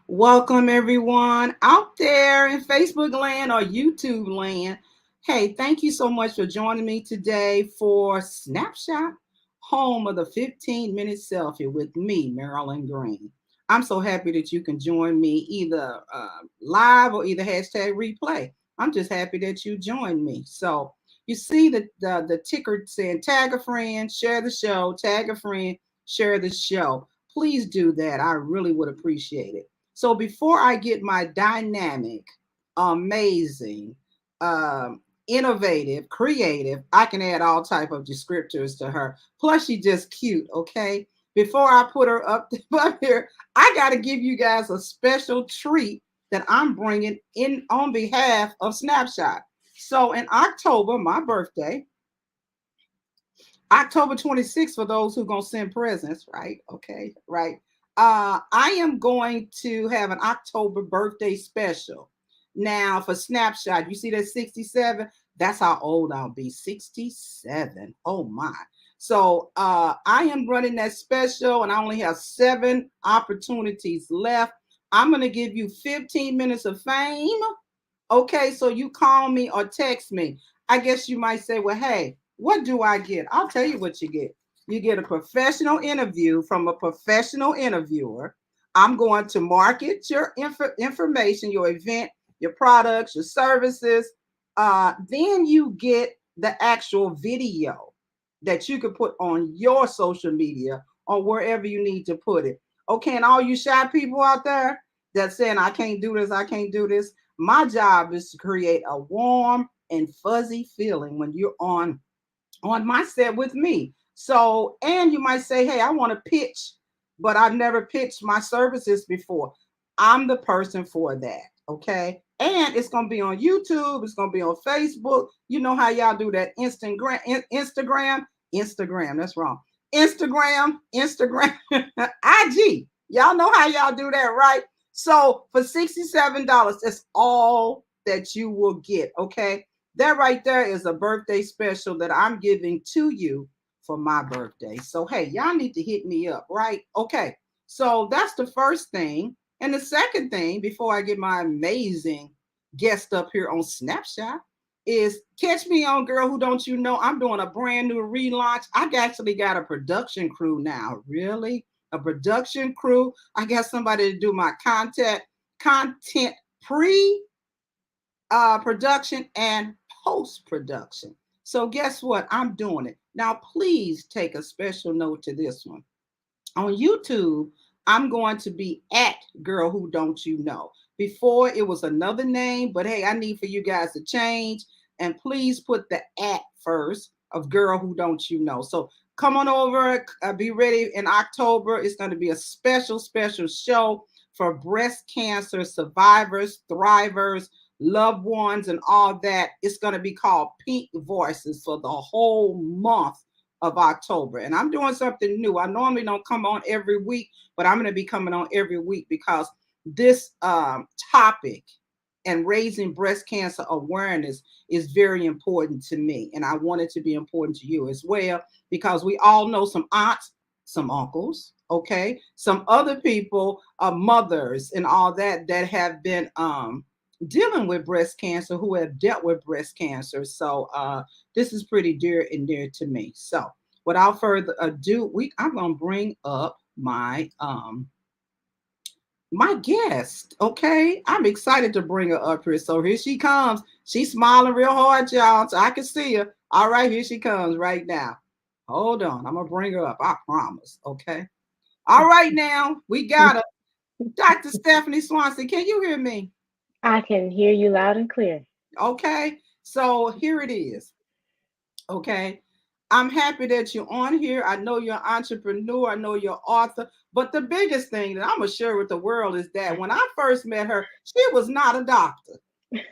Welcome everyone out there in Facebook land or YouTube land. Hey, thank you so much for joining me today for Snapshot, home of the 15-minute selfie with me, Marilyn Green. I'm so happy that you can join me either live or either hashtag replay. I'm just happy that you joined me. So you see the ticker saying tag a friend, share the show, tag a friend, share the show. Please do that. I really would appreciate it. So before I get my dynamic, amazing, innovative, creative, I can add all type of descriptors to her. Plus, she's just cute. Okay. Before I put her up, up here, I got to give you guys a special treat that I'm bringing in on behalf of Snapshot. So in October, my birthday, October 26th, for those who going to send presents, right? Okay, right. I am going to have an October birthday special. Now, for Snapshot, you see that 67? That's how old I'll be. 67. Oh, my. So I am running that special, and I only have 7 opportunities left. I'm going to give you 15 minutes of fame. Okay, so you call me or text me. I guess you might say, well, hey, what do I get? I'll tell you what you get. You get a professional interview from a professional interviewer. I'm going to market your information, your event, your products, your services. Then you get the actual video that you could put on your social media or wherever you need to put it. Okay, and all you shy people out there that saying, I can't do this, I can't do this. My job is to create a warm and fuzzy feeling when you're on my set with me. So, and you might say, hey, I want to pitch, but I've never pitched my services before. I'm the person for that. Okay. And it's going to be on YouTube. It's going to be on Facebook. You know how y'all do that Instagram. That's wrong. Instagram, IG. Y'all know how y'all do that, right? So for $67, that's all that you will get. Okay. That right there is a birthday special that I'm giving to you for my birthday. So, hey, y'all need to hit me up, right? Okay. So that's the first thing. And the second thing, before I get my amazing guest up here on Snapshot, is catch me on Girl Who Don't You Know. I'm doing a brand new relaunch. I actually got a production crew now. Really? A production crew. I got somebody to do my content pre production and post production. So guess what? I'm doing it. Now, please take a special note to this one. On YouTube, I'm going to be at Girl Who Don't You Know. Before it was another name, but hey, I need for you guys to change and please put the at first of Girl Who Don't You Know. So come on over, be ready in October. It's going to be a special show for breast cancer survivors, thrivers, loved ones, and all that. It's going to be called Pink Voices for the whole month of October. And I'm doing something new. I normally don't come on every week, but I'm going to be coming on every week because this topic and raising breast cancer awareness is very important to me. And I want it to be important to you as well, because we all know some aunts, some uncles, okay, some other people, mothers and all that have been dealing with breast cancer, who have dealt with breast cancer. So this is pretty dear and dear to me. So without further ado, I'm gonna bring up my guest. Okay, I'm excited to bring her up here. So here she comes. She's smiling real hard, y'all, so I can see her. All right, here she comes right now. Hold on, I'm gonna bring her up. I promise. Okay. All right, now we got her. Dr. Stephanie Swanson, can you hear me? I can hear you loud and clear. Okay, so here it is. Okay, I'm happy that you're on here. I know you're an entrepreneur, I know you're an author, but the biggest thing that I'm gonna share with the world is that when I first met her, she was not a doctor.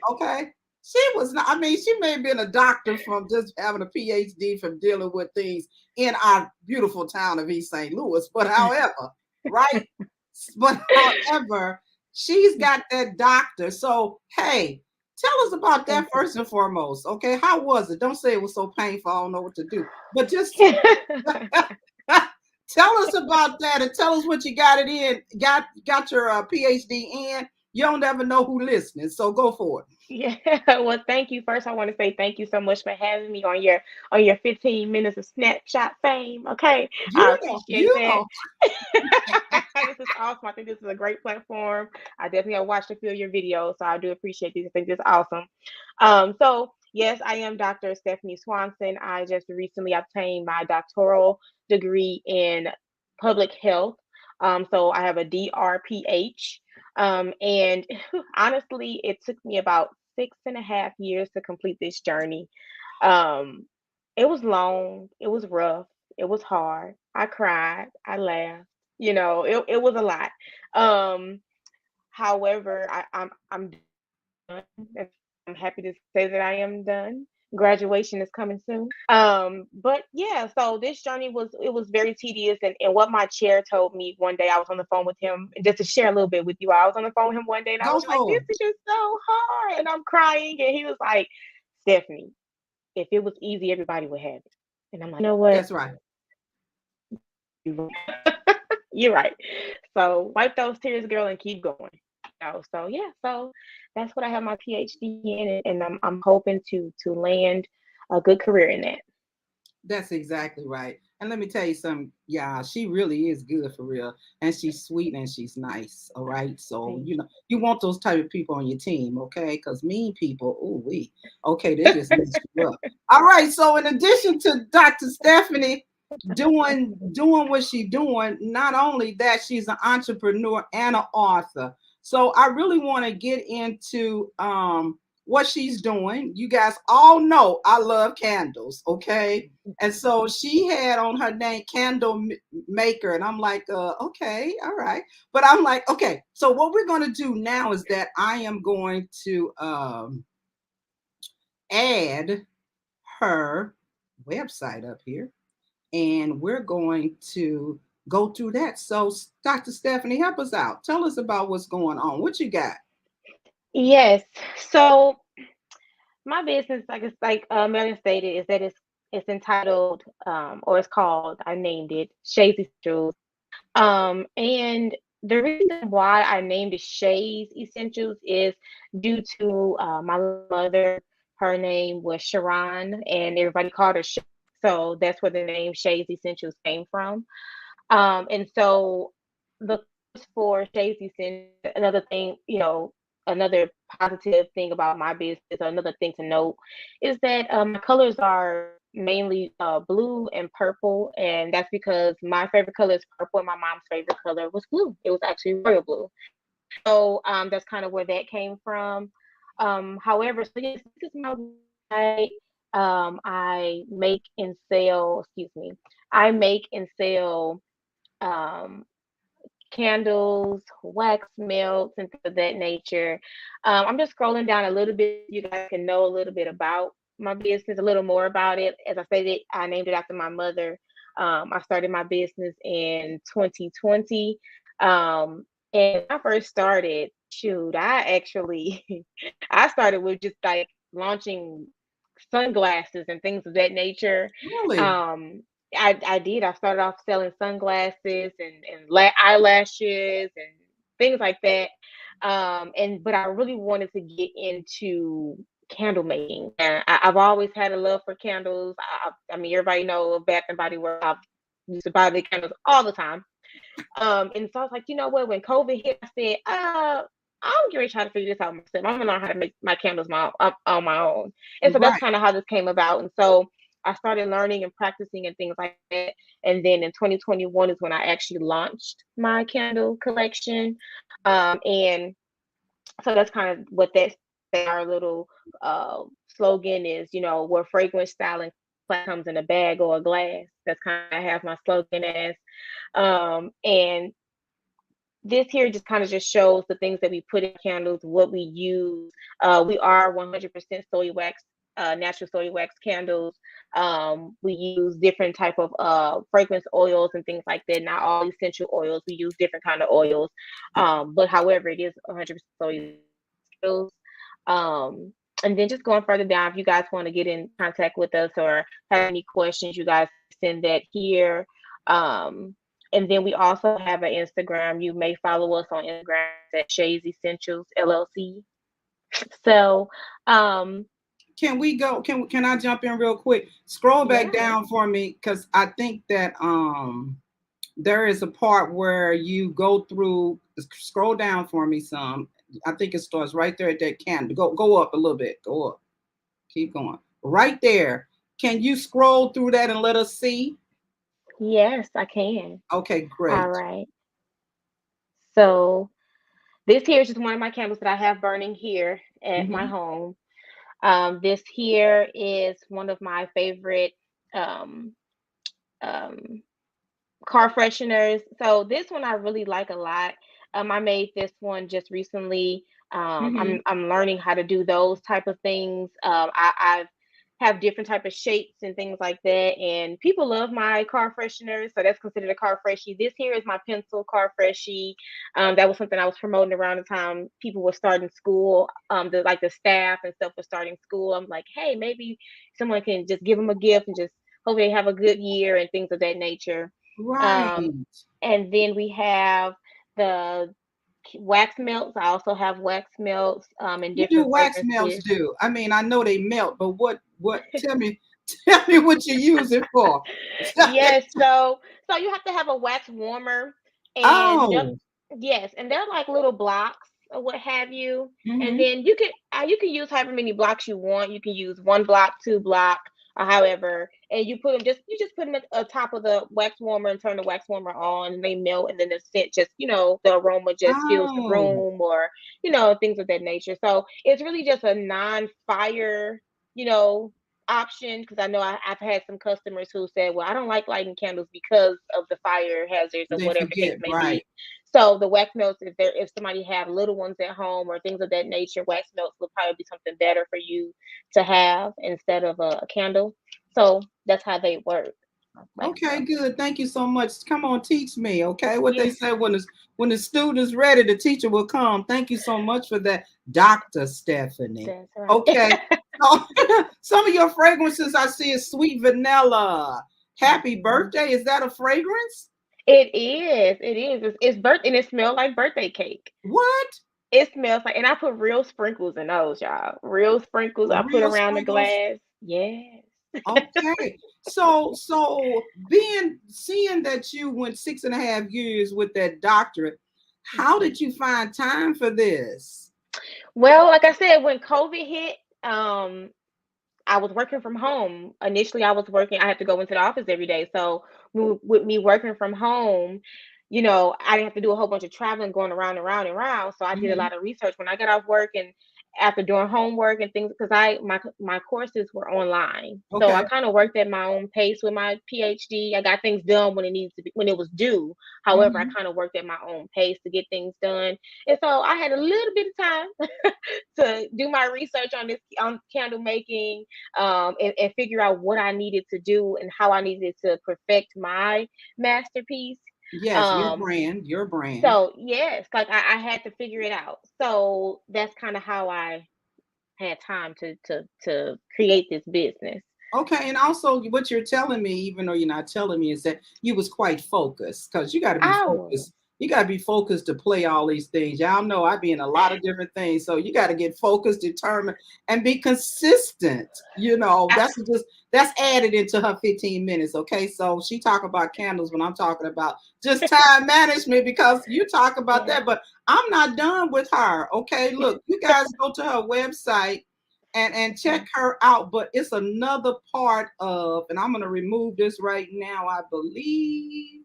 Okay, she was not. I mean, she may have been a doctor from just having a PhD from dealing with things in our beautiful town of East St. Louis, but however, right? But however, she's got that doctor. So, hey, tell us about that Thank you. first and foremost. Okay, how was it? Don't say it was so painful. I don't know what to do, but just Tell us about that and tell us what you got it in. Got your PhD in. You don't ever know who listening, so go for it. Yeah. Well, thank you. First, I want to say thank you so much for having me on your 15 minutes of snapshot fame. Okay. I You know, appreciate you that. know. This is awesome. I think this is a great platform. I definitely have watched a few of your videos, so I do appreciate these. I think this is awesome. So yes, I am Dr. Stephanie Swanson. I just recently obtained my doctoral degree in public health. So I have a DRPH. And honestly, it took me about 6.5 years to complete this journey. Um, it was long, it was rough, it was hard. I cried, I laughed, it was a lot. Um, However, I'm done. And I'm happy to say that I am done. Graduation is coming soon. But yeah, so this journey was very tedious, and what my chair told me one day, I was on the phone with him, and just to share a little bit with you, I was on the phone with him one day and I Go was like, for this it. is just so hard, and I'm crying, and he was like, Stephanie, if it was easy, everybody would have it. And I'm like, you know what? That's right. You're right. So wipe those tears, girl, and keep going. So yeah, so that's what I have my PhD in, and I'm hoping to land a good career in that. That's exactly right. And let me tell you something, yeah, she really is good for real. And she's sweet and she's nice. All right. So, Thank you want those type of people on your team, okay? Because mean people, oh, okay, they just mess you up. All right. So, in addition to Dr. Stephanie doing what she's doing, not only that, she's an entrepreneur and an author. So, I really want to get into what she's doing. You guys all know I love candles, okay? And so she had on her name Candle Maker. And I'm like, okay, all right. But I'm like, okay, so what we're going to do now is that I am going to add her website up here. And we're going to go through that. So, Dr. Stephanie, help us out. Tell us about what's going on. What you got? you. Yes. So my business, Megan stated, is that it's entitled, or it's called, I named it Shades Essentials. And the reason why I named it Shades Essentials is due to my mother. Her name was Sharon, and everybody called her Shay. So that's where the name Shades Essentials came from. And so the colors for Shades Essentials, another thing, another positive thing about my business, or another thing to note, is that my colors are mainly blue and purple, and that's because my favorite color is purple, and my mom's favorite color was blue. It was actually royal blue. So that's kind of where that came from. However, so yes, this is my website. I make and sell. Excuse me. I make and sell um, candles, wax melts, and things of that nature. I'm just scrolling down a little bit. You guys can know a little bit about my business, a little more about it. As I said, I named it after my mother. I started my business in 2020. And when I first started, shoot, I actually I started with just like launching sunglasses and things of that nature. Really? Um, I did. I started off selling sunglasses and eyelashes and things like that. And but I really wanted to get into candle making. And I've always had a love for candles. I mean, everybody know Bath and Body Works. I used to buy the candles all the time. And so I was like, you know what? When COVID hit, I said, I'm going to try to figure this out myself. I'm gonna learn how to make my candles on my own. And so that's Right. kind of how this came about. And so I started learning and practicing and things like that. And then in 2021 is when I actually launched my candle collection. And so that's kind of what that our little slogan is, where fragrance styling comes in a bag or a glass. That's kind of I have my slogan as. And this here just kind of just shows the things that we put in candles, what we use. We are 100% soy wax, natural soy wax candles. We use different type of fragrance oils and things like that. Not all essential oils. We use different kind of oils. But however, it is 100% soy candles. Um, and then just going further down, if you guys want to get in contact with us or have any questions, you guys send that here. And then we also have an Instagram. You may follow us on Instagram at Shay's Essentials LLC. So, um, Can we go? Can I jump in real quick? Scroll back yeah, down for me because I think that there is a part where you go through. Scroll down for me some. I think it starts right there at that candle. Go up a little bit. Go up. Keep going. Right there. Can you scroll through that and let us see? yes, I can. Okay, All great. right. So this here is just one of my candles that I have burning here at my Hmm. home. This here is one of my favorite um, um, car fresheners. So this one I really like a lot. I made this one just recently. Hmm. I'm learning how to do those type of things. I've have different type of shapes and things like that, and people love my car fresheners, so that's considered a car freshie. This here is my pencil car freshie. That was something I was promoting around the time people were starting school. The staff and stuff was starting school. I'm like, hey, maybe someone can just give them a gift and just hope they have a good year and things of that nature. Um, Right. and then we have the wax melts. I also have wax melts in What do different wax melts fragrances. do? I mean, I know they melt, but what? Tell me, tell me what you use it for. Yes, so you have to have a wax warmer, and Oh. yes, and they're like little blocks or what have you. And Hmm. then you can use however many blocks you want. You can use one block, two block, or however, and you just put them at the top of the wax warmer and turn the wax warmer on, and they melt, and then the scent just the aroma just fills the Oh. room, or things of that nature. So it's really just a non-fire, you know option, because I know I've had some customers who said, "Well, I don't like lighting candles because of the fire hazards or They whatever the case forget, may right? be." So the wax melts, if somebody have little ones at home or things of that nature, wax melts would probably be something better for you to have instead of a candle. So that's how they work, wax Okay, melts. good. Thank you so much. Come on, teach me. Okay, what they Yeah, say when the student is ready, the teacher will come. Thank you so much for that, Dr. Stephanie. that's right. Okay, so some of your fragrances I see is sweet vanilla. Happy Mhm. birthday. Is that a fragrance? It is. It is. It's birth, and it smells like birthday cake. What? It smells like, and I put real sprinkles in those, y'all. Real sprinkles I put Real around the sprinkles? glass. Yes. Okay. So being seeing that you went 6.5 years with that doctorate, how Mhm. did you find time for this? Well, like I said, when COVID hit, um, I was working from home. Initially, I had to go into the office every day. So with me working from home, I didn't have to do a whole bunch of traveling, going around and around and around. So I did a Mhm. lot of research when I got off work and after doing homework and things, because my courses were online. So I Okay. kind of worked at my own pace with my PhD. I got things done when it needed to be, when it was due. However, I Mhm. kind of worked at my own pace to get things done. And so I had a little bit of time to do my research on candle making, and figure out what I needed to do and how I needed to perfect my masterpiece. Yes, your Um, brand, your brand. so yes, like I had to figure it out. So that's kind of how I had time to create this business. Okay, and also what you're telling me, even though you're not telling me, is that you was quite focused because you got to be I was. focused. You got to be focused to play all these things. Y'all know I be in a lot of different things, so you got to get focused, determined, and be consistent. I, That's added into her 15 minutes. Okay, so she talk about candles when I'm talking about just time management because you talk about yeah. that, but I'm not done with her. Okay, look, you guys go to her website and check her out. But it's another part of, and I'm going to remove this right now. I believe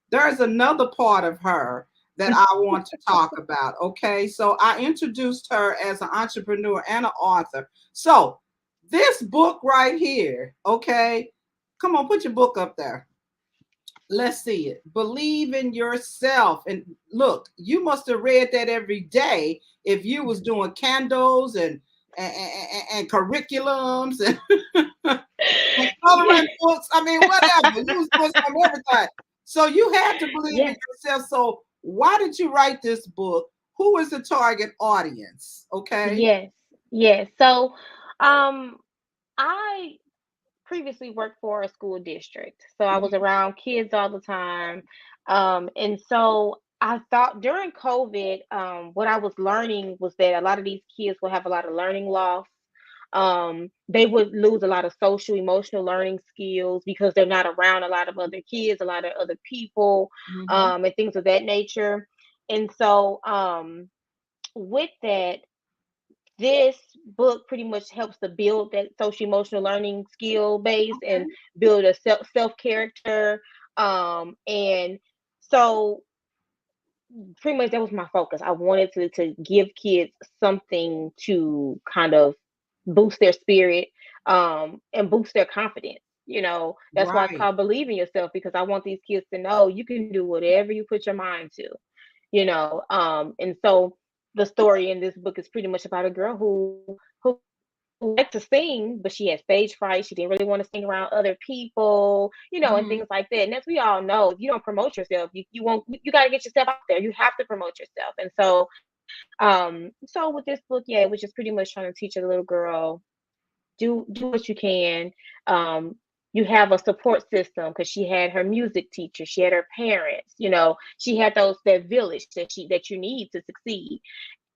there's another part of her that I want to talk about. Okay, so I introduced her as an entrepreneur and an author. So this book right here, okay, come on, put your book up there. Let's see it. Believe in yourself. And look, you must have read that every day if you was doing candles and curriculums and Yeah. coloring books. I mean, whatever. You was doing some everything. So you had to believe in Yes. yourself. So why did you write this book? Who is the target audience? Okay. Yes. Yes. So, um, I previously worked for a school district. So I was Mhm. around kids all the time. And so I thought during COVID, what I was learning was that a lot of these kids will have a lot of learning loss. They would lose a lot of social, emotional learning skills because they're not around a lot of other kids, a lot of other people, Mm-hmm. and things of that nature. And so, with that, this book pretty much helps to build that social emotional learning skill base and Okay. build a self character. And so pretty much that was my focus. I wanted to give kids something to kind of boost their spirit, and boost their confidence. That's why it's Right. called Believe in Yourself, because I want these kids to know you can do whatever you put your mind to. And so the story in this book is pretty much about a girl who liked to sing, but she had stage fright. She didn't really want to sing around other people, and Mm-hmm. things like that. And as we all know, if you don't promote yourself, you won't. You got to get yourself out there. You have to promote yourself. And so with this book, yeah, it was just pretty much trying to teach a little girl, do what you can. Um, you have a support system because she had her music teacher, she had her parents. She had that village that you need to succeed.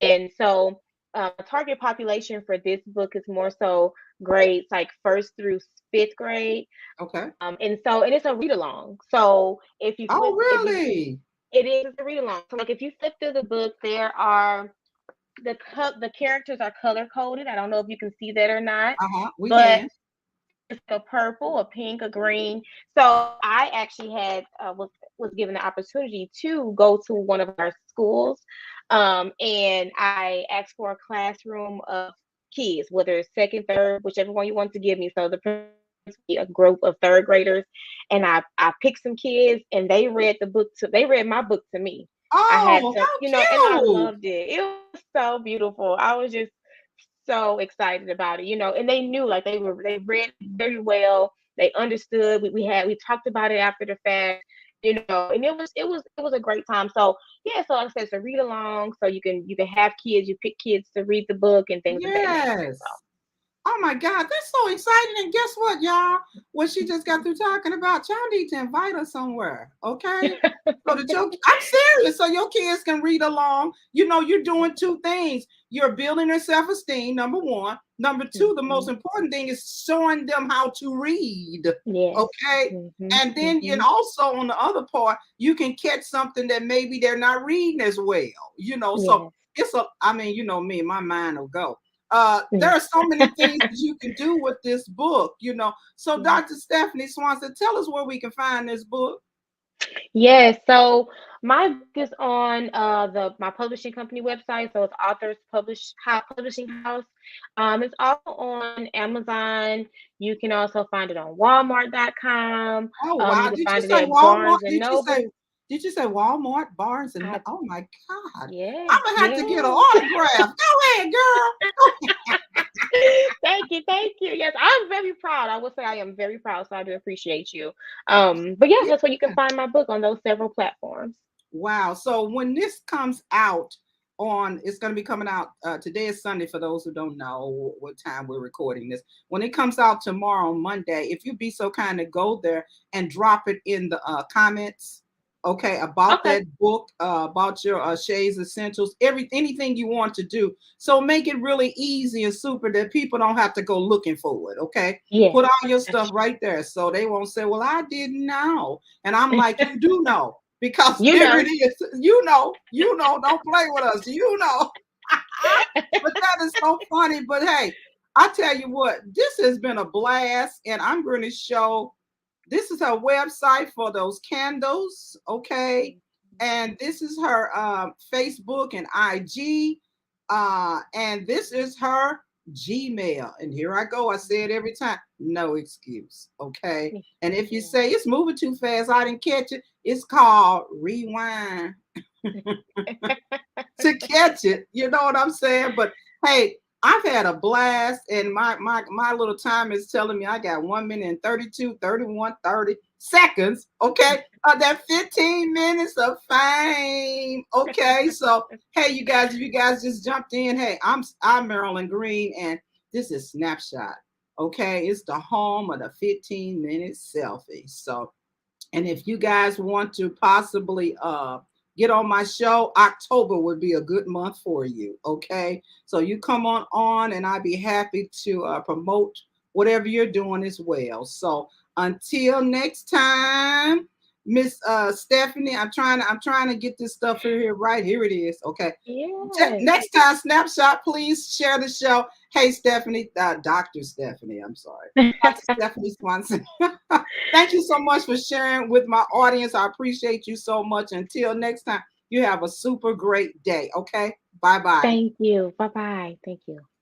And so, the target population for this book is more so grades like first through fifth grade. Okay. And it's a read along. So Oh, if you, really? it is a read along. So like if you flip through the book, there are the characters are color coded. I don't know if you can see that or not, Uh-huh. We but can. it's a purple, a pink, a green. So I actually had was given the opportunity to go to one of our schools, and I asked for a classroom of kids, whether it's second, third, whichever one you want to give me. So a group of third graders, and I picked some kids, and they read my book to me. I had Oh, to, and I how cute. loved it. It was so beautiful. I was just so excited about it, and they knew, like, they read very well. They understood. We talked about it after the fact, and it was a great time. So yeah, so like I said, it's a read along, so you can have kids, you pick kids to read the book and things of that nature. Yes. Oh my God, that's so exciting. And guess what, y'all? What she just got through talking about, y'all need to invite her somewhere, okay? So that I'm serious, so your kids can read along. You're doing two things. You're building their self-esteem, number one. Number two, the most Mhm. important thing is showing them how to read. Yes. Okay. Mhm. And then and Mhm. also on the other part, you can catch something that maybe they're not reading as well. So Yes. I mean, me, my mind will go. There Mm. are so many things that you can do with this book. So, Yeah. Dr. Stephanie Swanson, tell us where we can find this book. Yes, so my book is on the my publishing company website. So it's Publishing House. It's also on Amazon. You can also find it on Walmart.com. Oh You wow! can Did you find it say at Walmart? Barnes and Did you say Noble. did you say Walmart, Barnes and I, Oh my God! I'm yes, gonna have to get an yes. autograph. Go ahead, girl. Thank you. Yes, I'm very proud. I would say I am very proud, so I do appreciate you. But yes, Yeah. that's where you can find my book on those several platforms. Wow. So when this comes out it's going to be coming out. Today is Sunday for those who don't know what time we're recording this. When it comes out tomorrow, Monday, if you'd be so kind to go there and drop it in the comments, okay, about Okay. that book, about your Shay's Essentials, anything you want to do. So make it really easy and super that people don't have to go looking for it, okay? Yes, Put all your that's stuff right there so they won't say, well, I didn't know. And I'm like, you do know because you there it know. is. Don't play with us. But that is so funny. But hey, I tell you what, this has been a blast, and I'm going to show. This is her website for those candles, okay? And this is her Facebook and IG, and this is her Gmail. And here I go. I say it every time. No excuse, okay? And if you Yeah. say it's moving too fast, I didn't catch it. It's called rewind to catch it. You know what I'm saying? But hey, I've had a blast, and my little time is telling me I got 1 minute and 32, 31, 30 seconds. Okay, that 15 minutes of fame. Okay, so hey, you guys, if you guys just jumped in, hey, I'm Marilyn Green, and this is Snapshot. Okay, it's the home of the 15-minute selfie. So And if you guys want to possibly get on my show, October would be a good month for you. Okay. So you come on and I'd be happy to promote whatever you're doing as well. So until next time, Miss Stephanie, I'm trying to get this stuff here right. Here it is. Okay. Yes. Next time, snapshot, please share the show. Hey, Stephanie, Dr. Stephanie, I'm sorry. Dr. Stephanie Swanson. Thank you so much for sharing with my audience. I appreciate you so much. Until next time, you have a super great day. Okay. Bye bye. Thank you. Bye bye. Thank you.